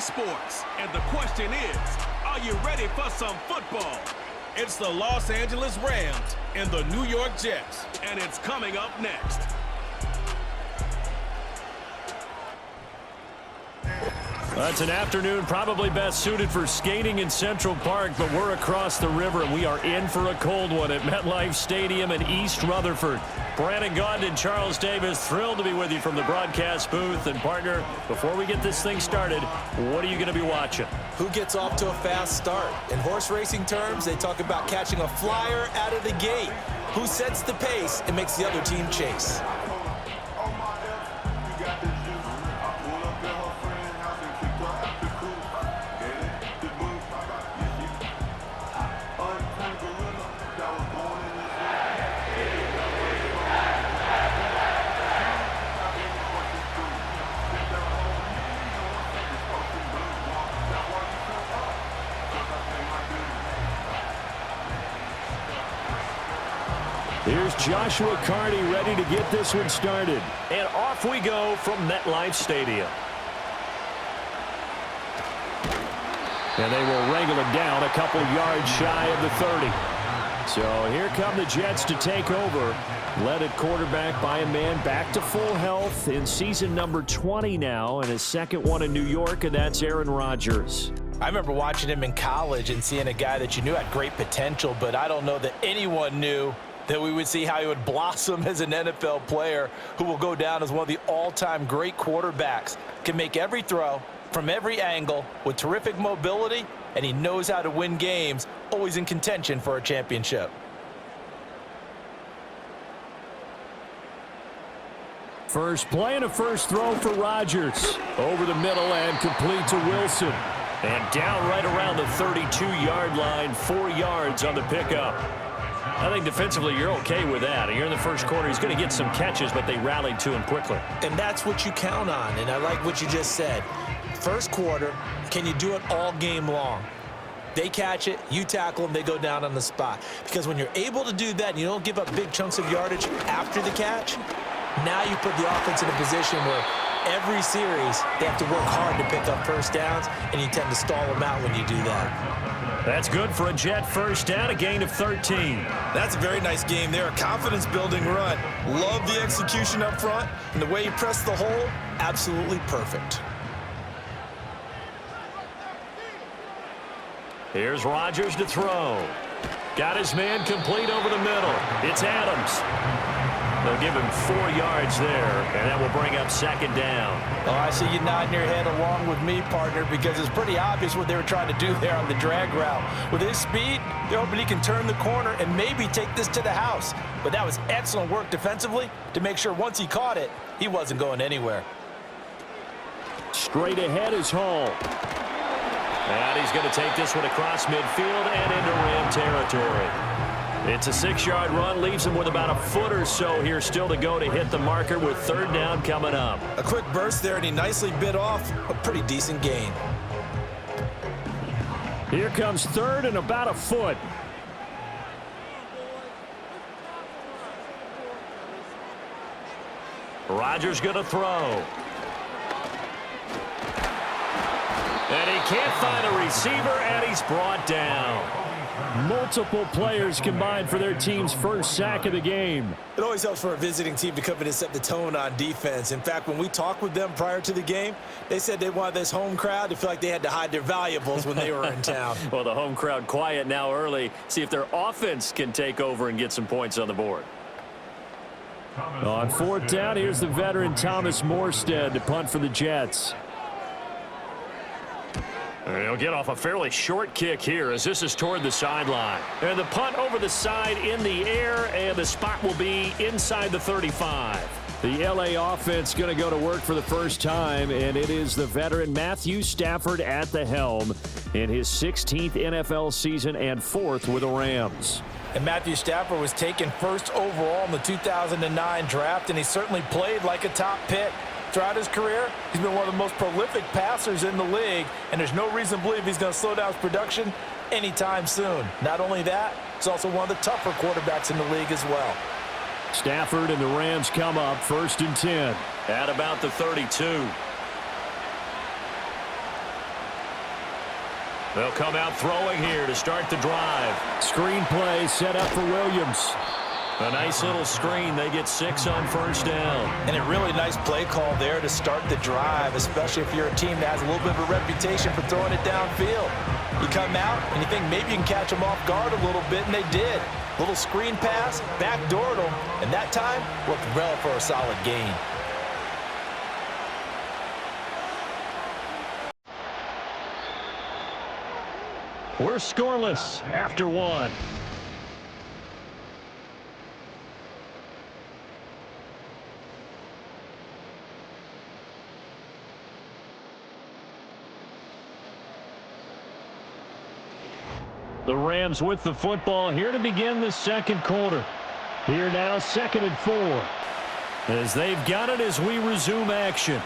sports. And the question is, are you ready for some football? It's the Los Angeles Rams and the New York Jets, and it's coming up next. It's an afternoon probably best suited for skating in Central Park, but we're across the river, and we are in for a cold one at MetLife Stadium in East Rutherford. Brandon Gaudin and Charles Davis, thrilled to be with you from the broadcast booth. And, partner, before we get this thing started, what are you going to be watching? Who gets off to a fast start? In horse racing terms, they talk about catching a flyer out of the gate. Who sets the pace and makes the other team chase? Here's Joshua Carney ready to get this one started. And off we go from MetLife Stadium. And they will wrangle it down a couple yards shy of the 30. So here come the Jets to take over. Led at quarterback by a man back to full health in season number 20 now, and his second one in New York, and that's Aaron Rodgers. I remember watching him in college and seeing a guy that you knew had great potential, but I don't know that anyone knew that we would see how he would blossom as an NFL player who will go down as one of the all-time great quarterbacks. Can make every throw from every angle with terrific mobility, and he knows how to win games, always in contention for a championship. First play and a first throw for Rodgers. Over the middle and complete to Wilson. And down right around the 32-yard line, 4 yards on the pickup. I think defensively you're okay with that. Here in the first quarter, he's going to get some catches, but they rallied to him quickly. And that's what you count on, and I like what you just said. First quarter, can you do it all game long? They catch it, you tackle them, they go down on the spot. Because when you're able to do that and you don't give up big chunks of yardage after the catch, now you put the offense in a position where every series they have to work hard to pick up first downs, and you tend to stall them out when you do that. That's good for a Jet first down, a gain of 13. That's a very nice game there, a confidence-building run. Love the execution up front, and the way he pressed the hole, absolutely perfect. Here's Rodgers to throw. Got his man complete over the middle. It's Adams. They'll give him 4 yards there, and that will bring up second down. Oh, I see you nodding your head along with me, partner, because it's pretty obvious what they were trying to do there on the drag route. With his speed, they're hoping he can turn the corner and maybe take this to the house. But that was excellent work defensively to make sure once he caught it, he wasn't going anywhere. Straight ahead is Hall. And he's going to take this one across midfield and into Ram territory. It's a 6-yard run, leaves him with about a foot or so here still to go to hit the marker with third down coming up. A quick burst there, and he nicely bit off a pretty decent gain. Here comes third and about a foot. Rodgers going to throw. And he can't find a receiver, and he's brought down. Multiple players combined for their team's first sack of the game. It always helps for a visiting team to come in and set the tone on defense. In fact, when we talked with them prior to the game, they said they wanted this home crowd to feel like they had to hide their valuables when they were in town. Well, the home crowd quiet now early. See if their offense can take over and get some points on the board. On fourth down, here's the veteran Thomas Morstead to punt for the Jets. And he'll get off a fairly short kick here as this is toward the sideline. And the punt over the side in the air, and the spot will be inside the 35. The LA offense going to go to work for the first time, and it is the veteran Matthew Stafford at the helm in his 16th NFL season and 4th with the Rams. And Matthew Stafford was taken first overall in the 2009 draft, and he certainly played like a top pick. Throughout his career, he's been one of the most prolific passers in the league, and there's no reason to believe he's going to slow down his production anytime soon. Not only that, he's also one of the tougher quarterbacks in the league as well. Stafford and the Rams come up 1st and 10 at about the 32. They'll come out throwing here to start the drive. Screen play set up for Williams. A nice little screen. They get 6 on first down. And a really nice play call there to start the drive, especially if you're a team that has a little bit of a reputation for throwing it downfield. You come out and you think maybe you can catch them off guard a little bit, and they did. Little screen pass, backdoored them, and that time worked well for a solid gain. We're scoreless after 1. The Rams with the football here to begin the second quarter. Here now, 2nd and 4. As they've got it as we resume action.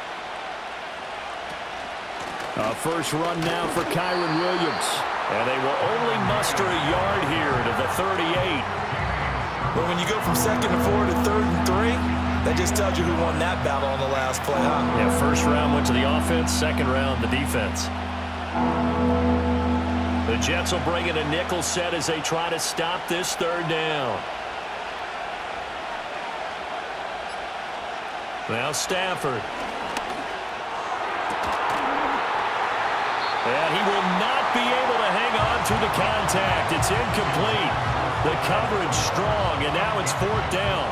A first run now for Kyron Williams. And they will only muster a yard here to the 38. But when you go from 2nd and 4 to 3rd and 3, that just tells you who won that battle on the last play, huh? Yeah, first round went to the offense, second round the defense. The Jets will bring in a nickel set as they try to stop this 3rd down. Now Stafford. And he will not be able to hang on to the contact. It's incomplete. The coverage strong, and now it's 4th down.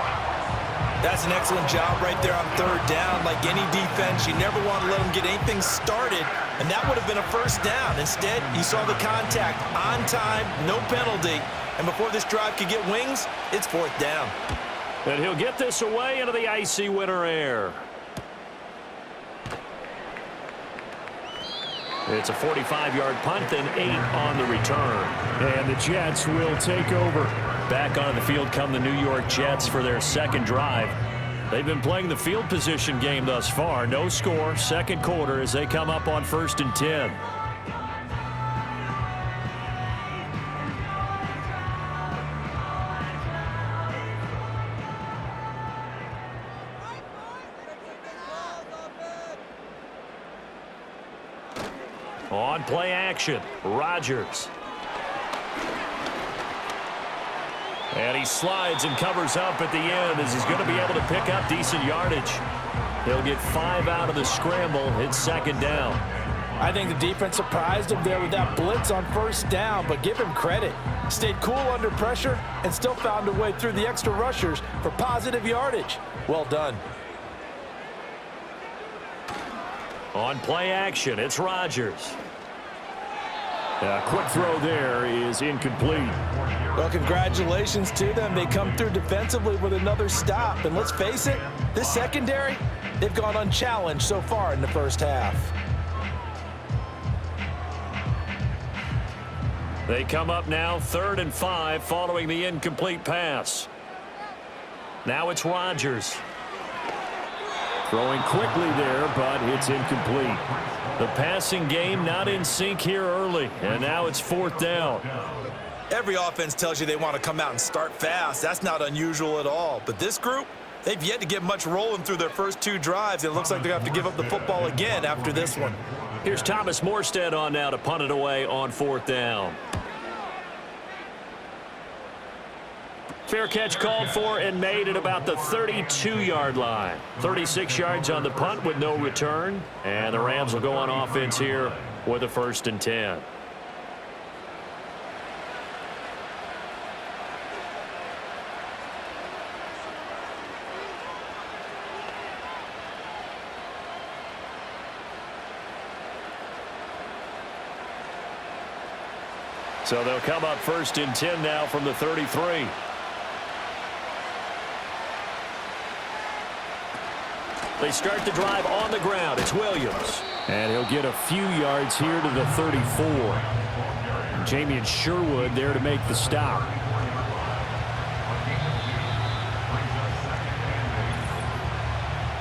That's an excellent job right there on 3rd down. Like any defense, you never want to let them get anything started, and that would have been a first down. Instead, he saw the contact on time, no penalty, and before this drive could get wings, it's 4th down. And he'll get this away into the icy winter air. It's a 45-yard punt, then 8 on the return. And the Jets will take over. Back on the field come the New York Jets for their second drive. They've been playing the field position game thus far. No score, second quarter as they come up on 1st and 10. On play action, Rodgers. And he slides and covers up at the end as he's going to be able to pick up decent yardage. He'll get 5 out of the scramble. It's 2nd down. I think the defense surprised him there with that blitz on 1st down, but give him credit. Stayed cool under pressure and still found a way through the extra rushers for positive yardage. Well done. On play action, it's Rodgers. A quick throw there is incomplete. Well, congratulations to them. They come through defensively with another stop. And let's face it, this secondary, they've gone unchallenged so far in the first half. They come up now 3rd and 5 following the incomplete pass. Now it's Rodgers. Throwing quickly there, but it's incomplete. The passing game not in sync here early, and now it's 4th down. Every offense tells you they want to come out and start fast. That's not unusual at all. But this group, they've yet to get much rolling through their first 2 drives. It looks like they're going to have to give up the football again after this one. Here's Thomas Morstead on now to punt it away on 4th down. Fair catch called for and made at about the 32-yard line. 36 yards on the punt with no return. And the Rams will go on offense here with a 1st and 10. So they'll come up 1st and 10 now from the 33. They start the drive on the ground. It's Williams. And he'll get a few yards here to the 34. Jamian Sherwood there to make the stop.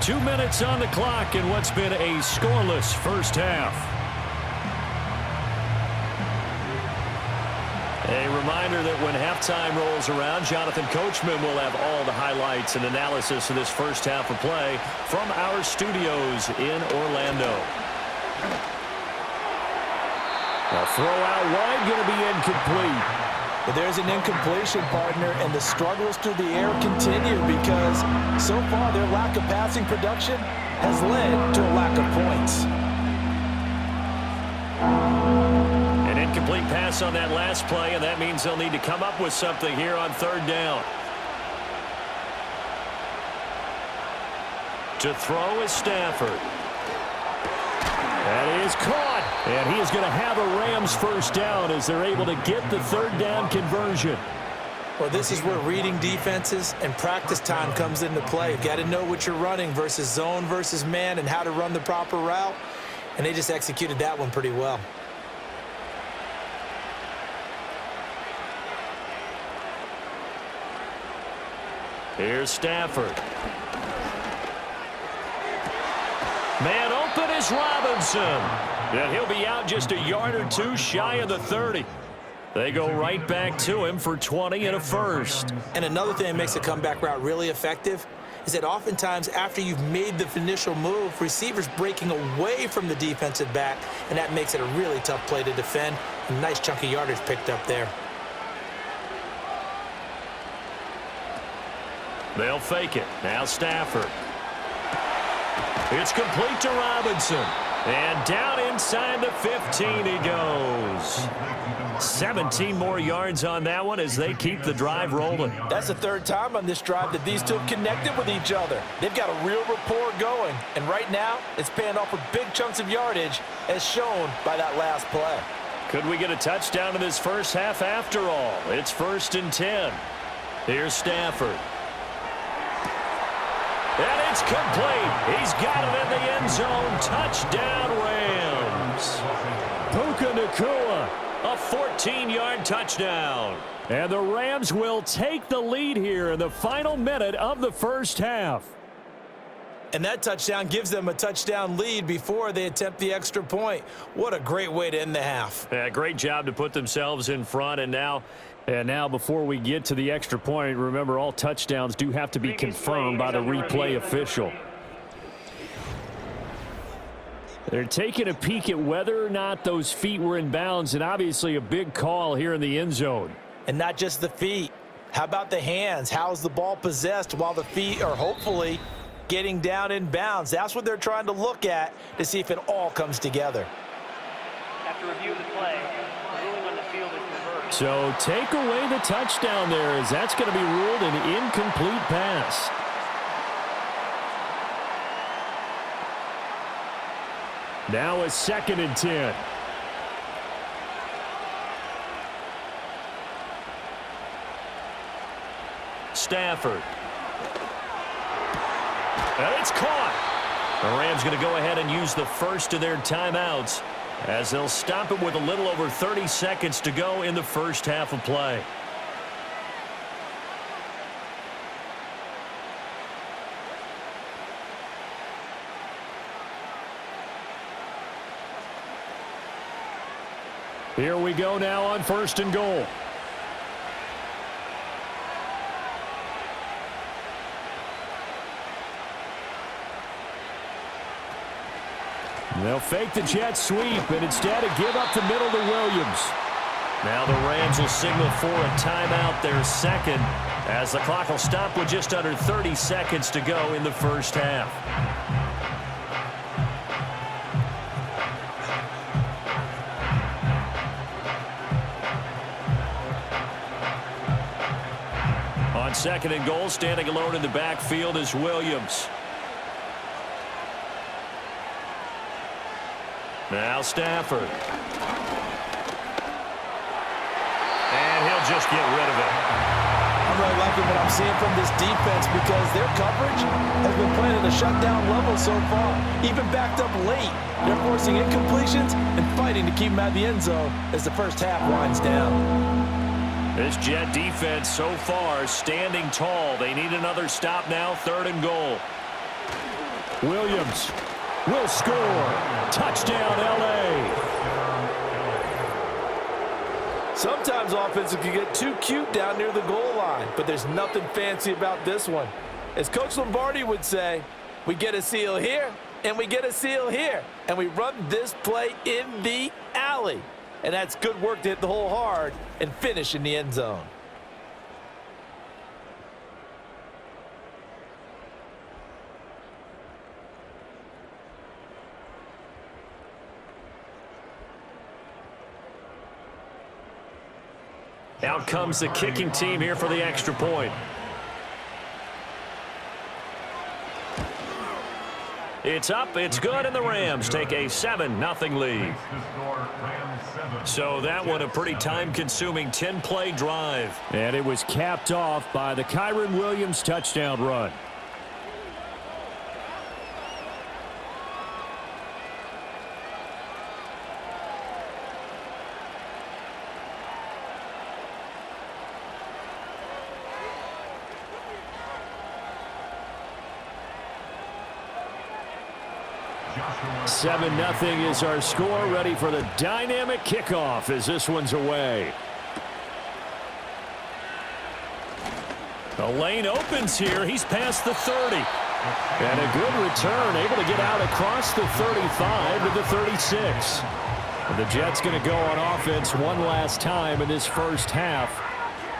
Two minutes on the clock in what's been a scoreless first half. A reminder that when halftime rolls around, Jonathan Coachman will have all the highlights and analysis of this first half of play from our studios in Orlando. A throw out wide going to be incomplete. But there's an incompletion, partner, and the struggles through the air continue because so far their lack of passing production has led to a lack of points. An incomplete pass on that last play, and that means they'll need to come up with something here on third down. To throw is Stafford. That is caught. And he is going to have a Rams first down as they're able to get the third down conversion. Well, this is where reading defenses and practice time comes into play. You've got to know what you're running versus zone versus man and how to run the proper route. And they just executed that one pretty well. Here's Stafford. Man open is Robinson. And he'll be out just a yard or two shy of the 30. They go right back to him for 20 and a first. And another thing that makes a comeback route really effective is that oftentimes after you've made the initial move, receivers breaking away from the defensive back, and that makes it a really tough play to defend. A nice chunk of yardage picked up there. They'll fake it. Now Stafford. It's complete to Robinson. And down inside the 15 he goes. 17 more yards on that one as they keep the drive rolling. That's the third time on this drive that these two have connected with each other. They've got a real rapport going. And right now, it's paying off with big chunks of yardage as shown by that last play. Could we get a touchdown in this first half after all? It's 1st and 10. Here's Stafford. And it's complete. He's got it in the end zone. Touchdown, Rams. Puka Nacua, a 14-yard touchdown. And the Rams will take the lead here in the final minute of the first half. And that touchdown gives them a touchdown lead before they attempt the extra point. What a great way to end the half. Yeah, great job to put themselves in front. And now before we get to the extra point, remember all touchdowns do have to be confirmed by the replay official. They're taking a peek at whether or not those feet were in bounds, and obviously a big call here in the end zone. And not just the feet. How about the hands? How's the ball possessed while the feet are hopefully getting down in bounds? That's what they're trying to look at to see if it all comes together. After review of the play, the ruling on the field is reversed. So take away the touchdown there, as that's going to be ruled an incomplete pass. Now a 2nd and 10. Stafford. And it's caught. The Rams going to go ahead and use the first of their timeouts as they'll stop it with a little over 30 seconds to go in the first half of play. Here we go now on 1st and goal. They'll fake the jet sweep and instead give up the middle to Williams. Now the Rams will signal for a timeout, their second, as the clock will stop with just under 30 seconds to go in the first half. On 2nd and goal, standing alone in the backfield is Williams. Now Stafford. And he'll just get rid of it. I'm really liking what I'm seeing from this defense because their coverage has been playing at a shutdown level so far. Even backed up late, they're forcing incompletions and fighting to keep them out of the end zone as the first half winds down. This Jet defense so far standing tall. They need another stop now, 3rd and goal. Williams will score. Touchdown, L.A. Sometimes offenses can get too cute down near the goal line, but there's nothing fancy about this one. As Coach Lombardi would say, we get a seal here, and we get a seal here, and we run this play in the alley. and that's good work to hit the hole hard and finish in the end zone. Out comes the kicking team here for the extra point. It's up, it's good, and the Rams take a 7-0 lead. So that one a pretty time-consuming 10-play drive. And it was capped off by the Kyren Williams touchdown run. Seven 7-0 is our score, ready for the dynamic kickoff as this one's away. The lane opens here. He's past the 30. And a good return, able to get out across the 35 to the 36. And the Jets going to go on offense one last time in this first half.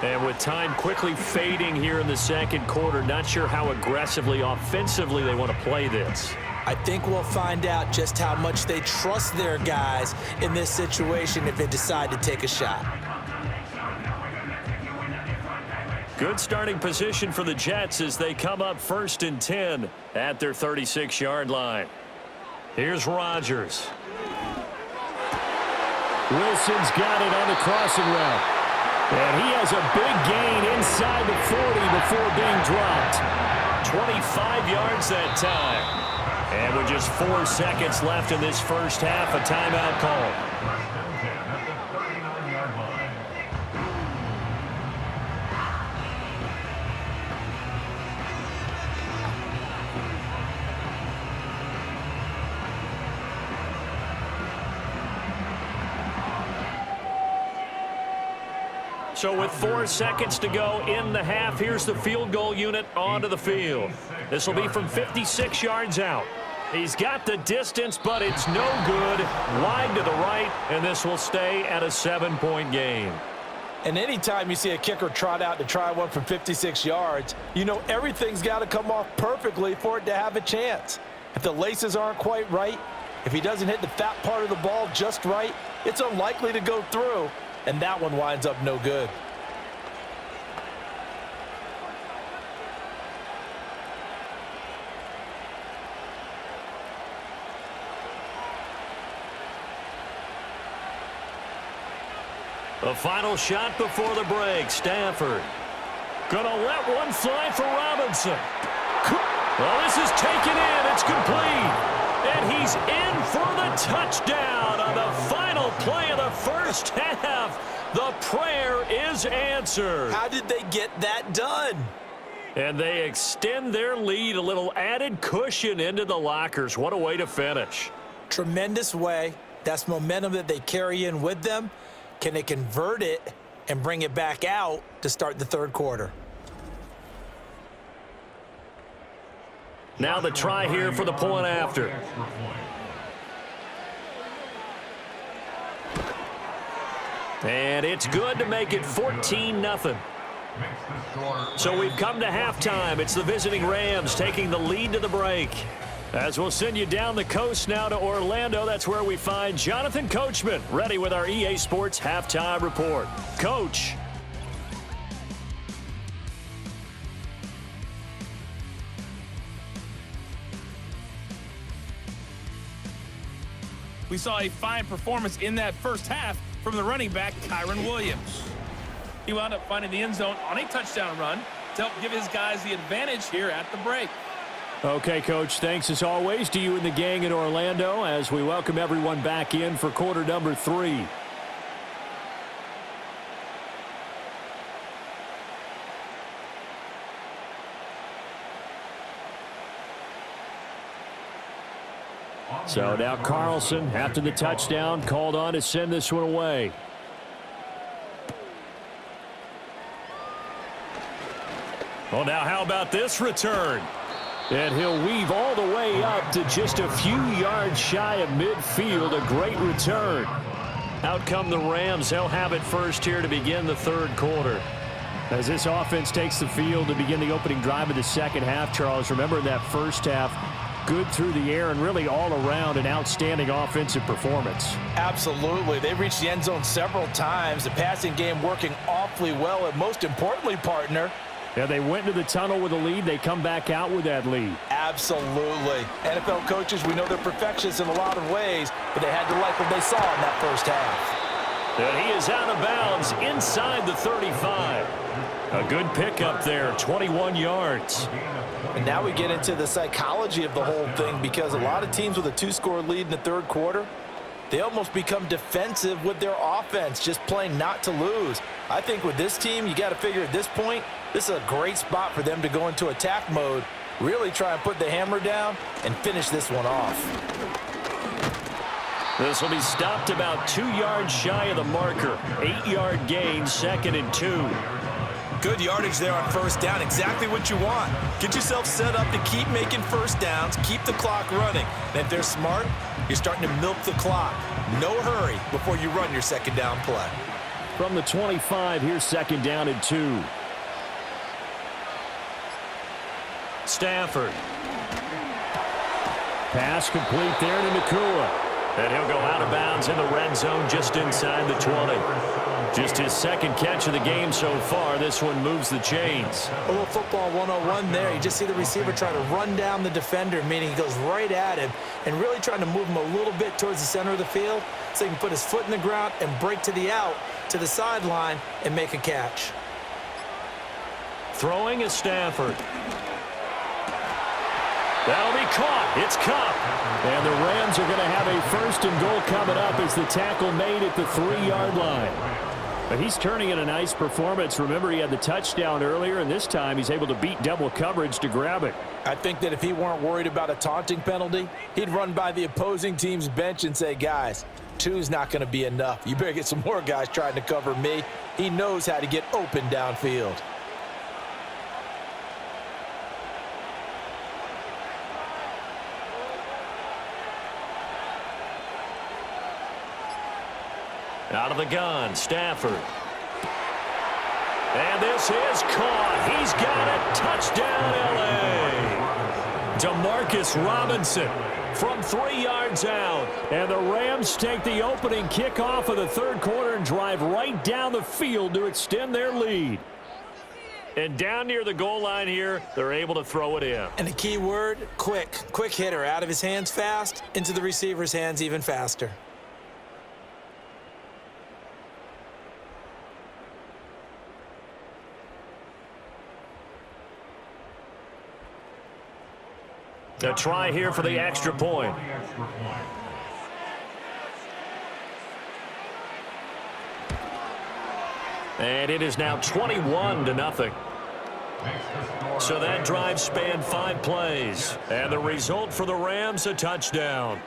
And with time quickly fading here in the second quarter, not sure how aggressively, offensively they want to play this. I think we'll find out just how much they trust their guys in this situation if they decide to take a shot. Good starting position for the Jets as they come up 1st and 10 at their 36-yard line. Here's Rodgers. Wilson's got it on the crossing route. And he has a big gain inside the 40 before being dropped. 25 yards that time. And with just 4 seconds left in this first half, a timeout call. So with 4 seconds to go in the half, here's the field goal unit onto the field. This will be from 56 yards out. He's got the distance, but it's no good. Wide to the right, and this will stay at a 7-point game. And anytime you see a kicker trot out to try one from 56 yards, you know everything's got to come off perfectly for it to have a chance. If the laces aren't quite right, if he doesn't hit the fat part of the ball just right, it's unlikely to go through, and that one winds up no good. The final shot before the break. Stafford gonna let one fly for Robinson. Well, this is taken in. It's complete. And he's in for the touchdown on the final play of the first half. The prayer is answered. How did they get that done? And they extend their lead, a little added cushion into the lockers. What a way to finish. Tremendous way. That's momentum that they carry in with them. Can they convert it and bring it back out to start the third quarter? Now the try here for the point after. And it's good to make it 14-0. So we've come to halftime. It's the visiting Rams taking the lead to the break. As we'll send you down the coast now to Orlando, that's where we find Jonathan Coachman, ready with our EA Sports Halftime Report. Coach. We saw a fine performance in that first half from the running back, Kyren Williams. He wound up finding the end zone on a touchdown run to help give his guys the advantage here at the break. Okay, Coach, thanks as always to you and the gang in Orlando as we welcome everyone back in for quarter number 3. So now Carlson, after the touchdown, called on to send this one away. Well, now how about this return? And he'll weave all the way up to just a few yards shy of midfield. A great return. Out come the Rams. They'll have it first here to begin the third quarter. As this offense takes the field to begin the opening drive of the second half, Charles, remember in that first half, good through the air and really all around an outstanding offensive performance. Absolutely. They reached the end zone several times. The passing game working awfully well, and most importantly, partner, Yeah, they went into the tunnel with a lead. They come back out with that lead. absolutely. NFL coaches, we know they're perfectionists in a lot of ways, but they had to like what they saw in that first half. And he is out of bounds inside the 35. A good pickup there, 21 yards. And now we get into the psychology of the whole thing, because a lot of teams with a two-score lead in the third quarter, they almost become defensive with their offense, just playing not to lose. I think with this team, you got to figure at this point, this is a great spot for them to go into attack mode, really try and put the hammer down and finish this one off. This will be stopped about 2 yards shy of the marker. 8-yard gain, 2nd and 2. Good yardage there on first down, exactly what you want. Get yourself set up to keep making first downs, keep the clock running. And if they're smart, you're starting to milk the clock. No hurry before you run your second down play. From the 25, here's 2nd down and 2. Stafford. Pass complete there to Nakua. And he'll go out of bounds in the red zone just inside the 20. Just his second catch of the game so far. This one moves the chains. A little football 101 there. You just see the receiver try to run down the defender, meaning he goes right at him and really trying to move him a little bit towards the center of the field so he can put his foot in the ground and break to the out, to the sideline, and make a catch. Throwing is Stafford. That'll be caught. It's Cup. And the Rams are going to have a 1st and goal coming up as the tackle made at the 3-yard line. But he's turning in a nice performance. Remember, he had the touchdown earlier, and this time he's able to beat double coverage to grab it. I think that if he weren't worried about a taunting penalty, he'd run by the opposing team's bench and say, guys, 2's not going to be enough. You better get some more guys trying to cover me. He knows how to get open downfield. Out of the gun, Stafford. And this is caught. He's got it. Touchdown, L.A. DeMarcus Robinson from 3 yards out. And the Rams take the opening kickoff of the third quarter and drive right down the field to extend their lead. And down near the goal line here, they're able to throw it in. And the key word, quick. Quick hitter, out of his hands fast, into the receiver's hands even faster. A try here for the extra point. And it is now 21-0. So that drive spanned 5 plays. And the result for the Rams, a touchdown.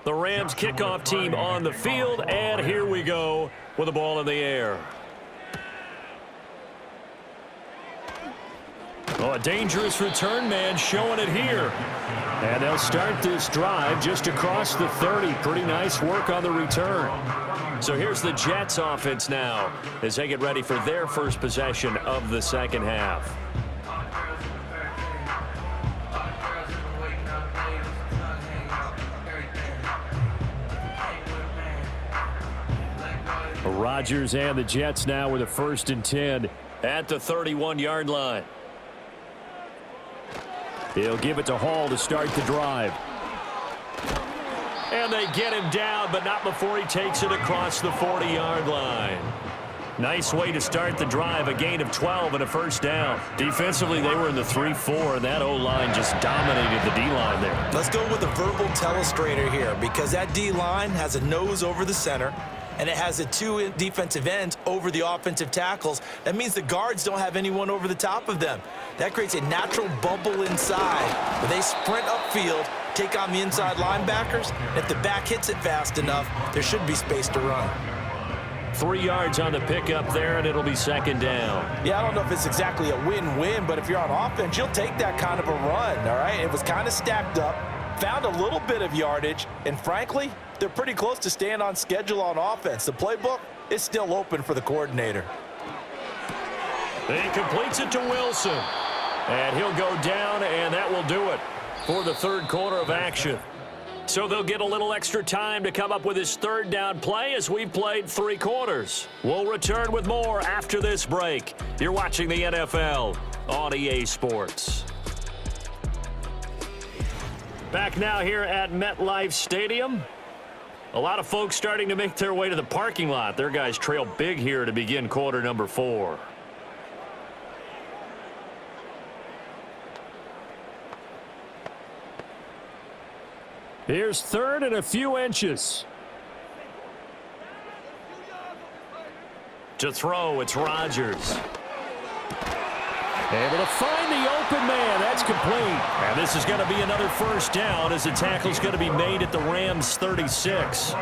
The Rams kickoff team on the field, and here we go with the ball in the air. Oh, a dangerous return man showing it here. And they'll start this drive just across the 30. Pretty nice work on the return. So here's the Jets offense now as they get ready for their first possession of the second half. Rodgers and the Jets now with a 1st and 10 at the 31-yard line. He'll give it to Hall to start the drive. And they get him down, but not before he takes it across the 40-yard line. Nice way to start the drive, a gain of 12 and a 1st down. Defensively, they were in the 3-4, and that O-line just dominated the D-line there. Let's go with a verbal telestrator here, because that D-line has a nose over the center, and it has the two defensive ends over the offensive tackles. That means the guards don't have anyone over the top of them. That creates a natural bubble inside where they sprint upfield, take on the inside linebackers. If the back hits it fast enough, there should be space to run. 3 yards on the pickup there, and it'll be second down. Yeah, I don't know if it's exactly a win-win, but if you're on offense, you'll take that kind of a run, all right? It was kind of stacked up, found a little bit of yardage, and frankly, they're pretty close to staying on schedule on offense. The playbook is still open for the coordinator. He completes it to Wilson, and he'll go down, and that will do it for the third quarter of action. So they'll get a little extra time to come up with his third down play as we've played 3 quarters. We'll return with more after this break. You're watching the NFL on EA Sports. Back now here at MetLife Stadium. A lot of folks starting to make their way to the parking lot. Their guys trail big here to begin quarter number 4. Here's third and a few inches. To throw, it's Rodgers. Able to find the open man. That's complete. And this is going to be another first down as the tackle's going to be made at the Rams' 36.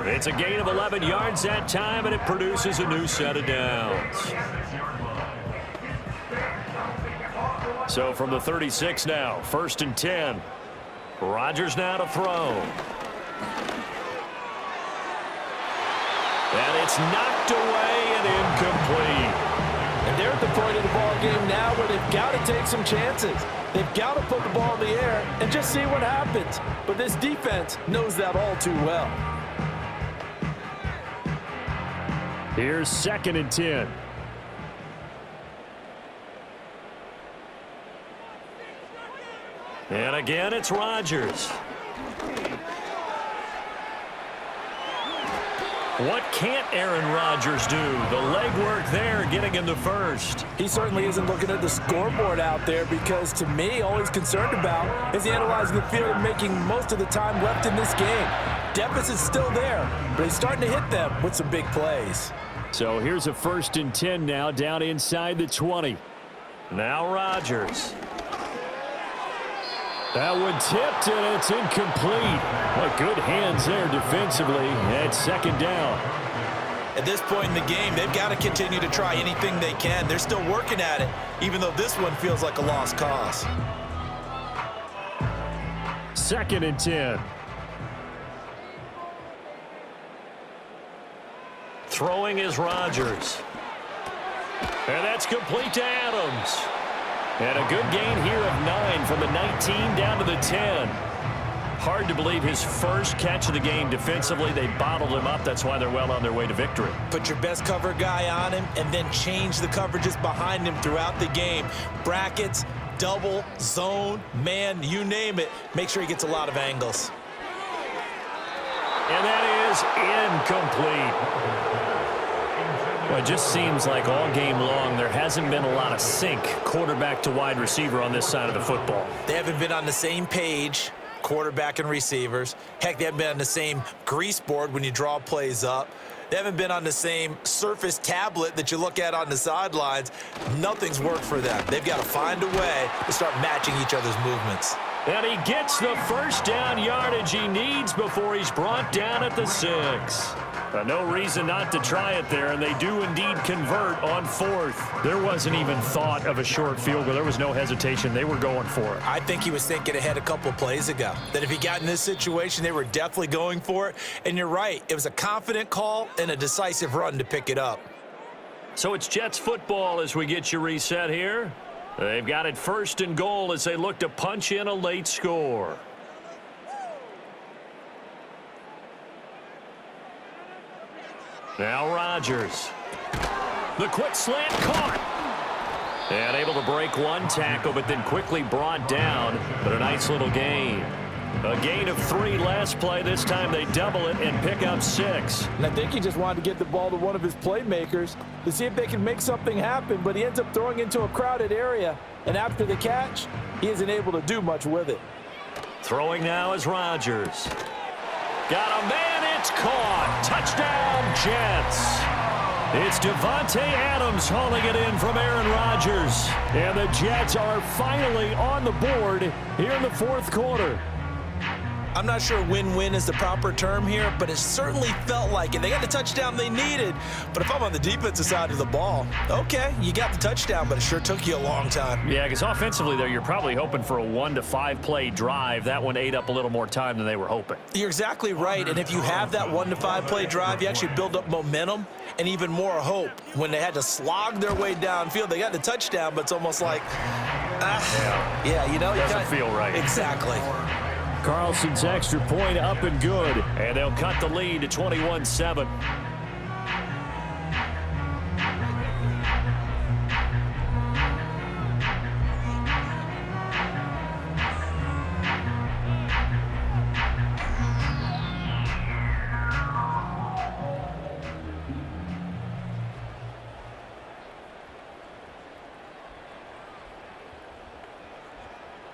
It's a gain of 11 yards that time, and it produces a new set of downs. So from the 36 now, 1st and 10. Rodgers now to throw. And it's knocked away and incomplete. And they're at the point of the ball game now where they've got to take some chances. They've got to put the ball in the air and just see what happens. But this defense knows that all too well. Here's 2nd and 10. And again, it's Rodgers. What can't Aaron Rodgers do? The legwork there getting him to first. He certainly isn't looking at the scoreboard out there because, to me, all he's concerned about is analyzing the field and making most of the time left in this game. Deficit's still there, but he's starting to hit them with some big plays. So here's a 1st and 10 now down inside the 20. Now Rodgers. That one tipped, and it's incomplete. What good hands there defensively at 2nd down. At this point in the game, they've got to continue to try anything they can. They're still working at it, even though this one feels like a lost cause. 2nd and 10. Throwing is Rodgers. And that's complete to Adams. And a good gain here of 9 from the 19 down to the 10. Hard to believe his first catch of the game defensively. They bottled him up. That's why they're well on their way to victory. Put your best cover guy on him and then change the coverages behind him throughout the game. Brackets, double, zone, man, you name it. Make sure he gets a lot of angles. And that is incomplete. Well, it just seems like all game long there hasn't been a lot of sync quarterback to wide receiver on this side of the football. They haven't been on the same page, quarterback and receivers. Heck, they haven't been on the same grease board when you draw plays up. They haven't been on the same Surface tablet that you look at on the sidelines. Nothing's worked for them. They've got to find a way to start matching each other's movements. And he gets the first down yardage he needs before he's brought down at the 6. No reason not to try it there, and they do indeed convert on 4th. There wasn't even thought of a short field goal. There was no hesitation. They were going for it. I think he was thinking ahead a couple plays ago, that if he got in this situation, they were definitely going for it. And you're right. It was a confident call and a decisive run to pick it up. So it's Jets football as we get you reset here. They've got it 1st and goal as they look to punch in a late score. Now Rodgers. The quick slant caught. And able to break one tackle, but then quickly brought down. But a nice little gain. A gain of 3 last play. This time they double it and pick up 6. And I think he just wanted to get the ball to one of his playmakers to see if they can make something happen, but he ends up throwing into a crowded area. And after the catch, he isn't able to do much with it. Throwing now is Rodgers. Got a man, it's caught. Touchdown, Jets. It's Devontae Adams hauling it in from Aaron Rodgers. And the Jets are finally on the board here in the fourth quarter. I'm not sure win-win is the proper term here, but it certainly felt like it. They got the touchdown they needed, but if I'm on the defensive side of the ball, okay, you got the touchdown, but it sure took you a long time. Yeah, because offensively, there, you're probably hoping for a 1 to 5 play drive. That one ate up a little more time than they were hoping. You're exactly right, and if you have that 1 to 5 play drive, you actually build up momentum and even more hope. When they had to slog their way downfield, they got the touchdown, but it's almost like, yeah, you know. Doesn't feel right. Exactly. Carlson's extra point up and good. And they'll cut the lead to 21-7.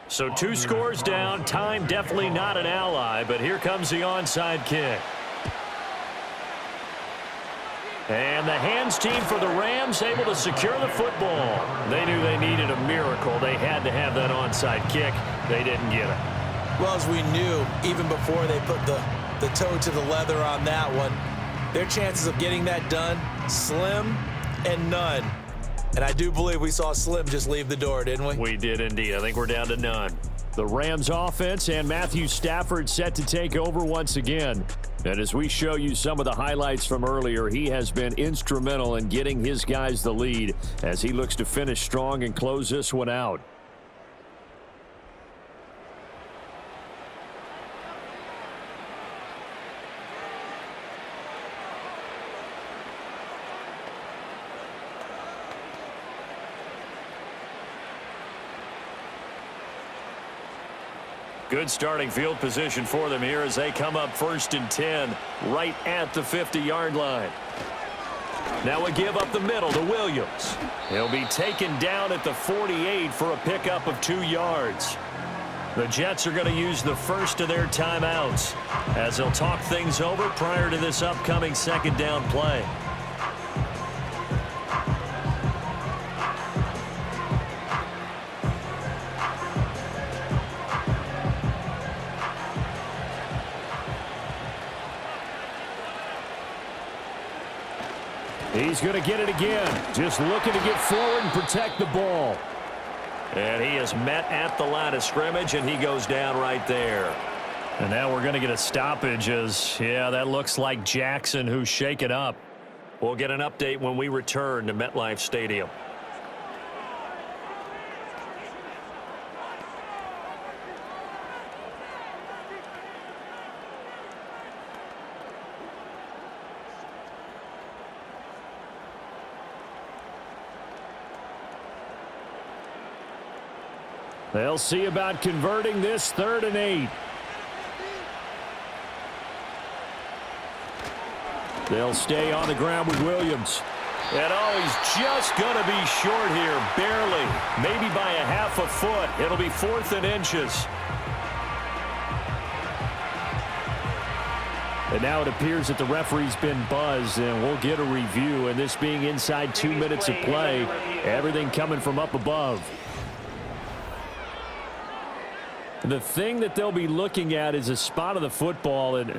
So 2 scores down. Time definitely not an ally, but here comes the onside kick. And the hands team for the Rams able to secure the football. They knew they needed a miracle. They had to have that onside kick. They didn't get it. Well, as we knew, even before they put the toe to the leather on that one, their chances of getting that done, slim and none. And I do believe we saw Slim just leave the door, didn't we? We did indeed. I think we're down to none. The Rams offense and Matthew Stafford set to take over once again. And as we show you some of the highlights from earlier, he has been instrumental in getting his guys the lead as he looks to finish strong and close this one out. Good starting field position for them here as they come up 1st and 10 right at the 50-yard line. Now we give up the middle to Williams. He'll be taken down at the 48 for a pickup of 2 yards. The Jets are going to use the first of their timeouts as they'll talk things over prior to this upcoming 2nd down play. He's going to get it again. Just looking to get forward and protect the ball. And he is met at the line of scrimmage, and he goes down right there. And now we're going to get a stoppage as, yeah, that looks like Jackson who's shaken up. We'll get an update when we return to MetLife Stadium. They'll see about converting this 3rd and 8. They'll stay on the ground with Williams. And he's just going to be short here, barely, maybe by a half a foot. It'll be 4th and inches. And now it appears that the referee's been buzzed, and we'll get a review. And this being inside 2 minutes of play, everything coming from up above. The thing that they'll be looking at is a spot of the football, and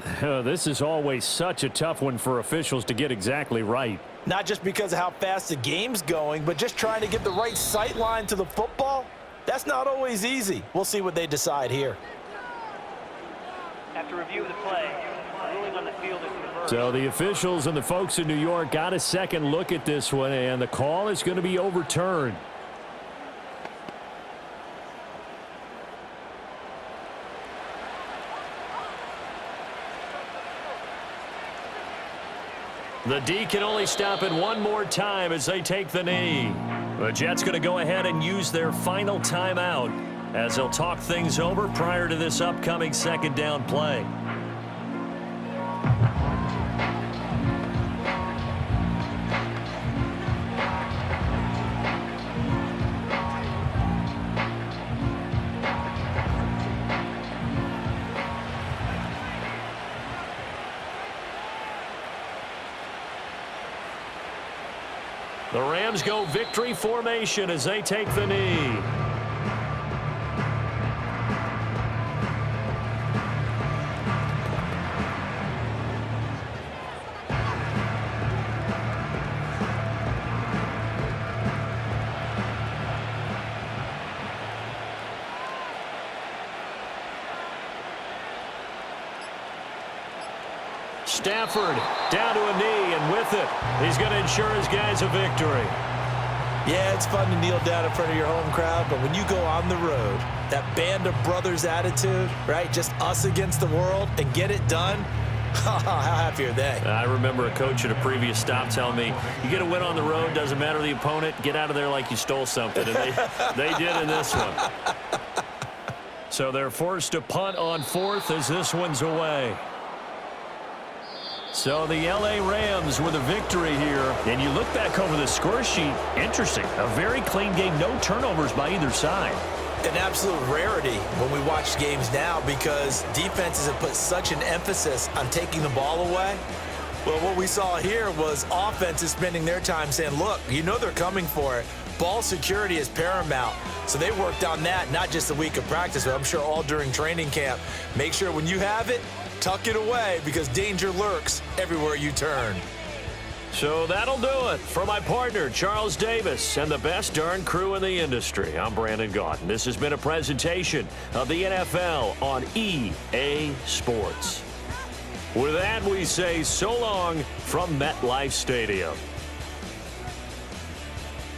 this is always such a tough one for officials to get exactly right. Not just because of how fast the game's going, but just trying to get the right sight line to the football. That's not always easy. We'll see what they decide here. After review of the play, the ruling on the field is reversed. So the officials and the folks in New York got a second look at this one, and the call is going to be overturned. The D can only stop it one more time as they take the knee. The Jets going to go ahead and use their final timeout as they'll talk things over prior to this upcoming 2nd down play. The Rams go victory formation as they take the knee. Stafford down to a knee, and with it, he's going to ensure his guys a victory. Yeah, it's fun to kneel down in front of your home crowd, but when you go on the road, that band of brothers attitude, right? Just us against the world and get it done. How happy are they? I remember a coach at a previous stop telling me, you get a win on the road, doesn't matter the opponent, get out of there like you stole something. And they did in this one. So they're forced to punt on 4th as this one's away. So the L.A. Rams with a victory here. And you look back over the score sheet, interesting. A very clean game, no turnovers by either side. An absolute rarity when we watch games now because defenses have put such an emphasis on taking the ball away. Well, what we saw here was offenses spending their time saying, look, you know they're coming for it. Ball security is paramount. So they worked on that, not just a week of practice, but I'm sure all during training camp. Make sure when you have it, tuck it away because danger lurks everywhere you turn. So that'll do it for my partner, Charles Davis, and the best darn crew in the industry. I'm Brandon Gaudin. This has been a presentation of the NFL on EA Sports. With that, we say so long from MetLife Stadium.